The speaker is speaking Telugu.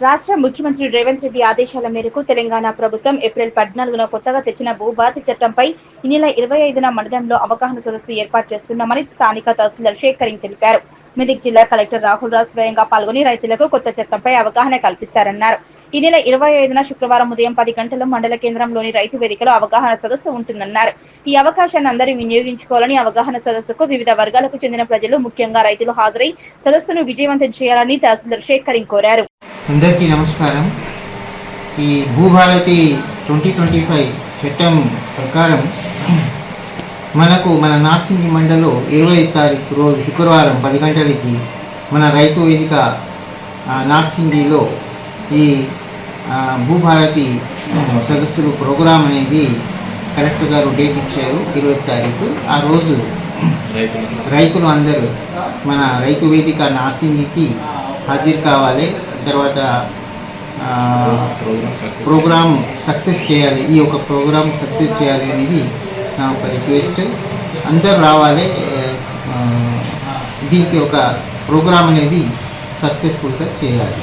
రాష్ట్ర ముఖ్యమంత్రి రేవంత్ రెడ్డి ఆదేశాల మేరకు తెలంగాణ ప్రభుత్వం ఏప్రిల్ 14న కొత్తగా తెచ్చిన భూభారతి చట్టంపై ఈ నెల 25న మండలంలో అవగాహన సదస్సు ఏర్పాటు చేస్తున్నామని స్థానిక తహసీల్దార్ శేఖరింగ్ తెలిపారు. మెదక్ జిల్లా కలెక్టర్ రాహుల్ రాజ్ స్వయంగా పాల్గొని రైతులకు కొత్త చట్టంపై అవగాహన కల్పిస్తారన్నారు. ఈ నెల 25న శుక్రవారం ఉదయం 10 గంటలకు మండల కేంద్రంలోని రైతు వేదికలో అవగాహన సదస్సు ఉంటుందన్నారు. ఈ అవకాశాన్ని అందరూ వినియోగించుకోవాలని, అవగాహన సదస్సుకు వివిధ వర్గాలకు చెందిన ప్రజలు, ముఖ్యంగా రైతులు హాజరై సదస్సును విజయవంతం చేయాలని తహసీల్దార్ శేఖరింగ్ కోరారు. అందరికీ నమస్కారం. ఈ భూభారతి 2025 చట్టం ప్రకారం మనకు మన నార్సింగి మండలంలో 25 తారీఖు రోజు శుక్రవారం 10 గంటలకి మన రైతు వేదిక నార్సింగిలో ఈ భూభారతి సదస్సులు ప్రోగ్రాం అనేది కలెక్టర్ గారు డేట్ ఇచ్చారు 20 తారీఖు. ఆ రోజు రైతులు అందరూ మన రైతు వేదిక నార్సింగికి హాజరు కావాలి. తర్వాత ప్రోగ్రామ్ సక్సెస్ చేయాలి. ఈ యొక్క ప్రోగ్రామ్ సక్సెస్ చేయాలి అనేది నా ఒక రిక్వెస్ట్. అందరు రావాలి. దీనికి ఒక ప్రోగ్రామ్ అనేది సక్సెస్ఫుల్గా చేయాలి.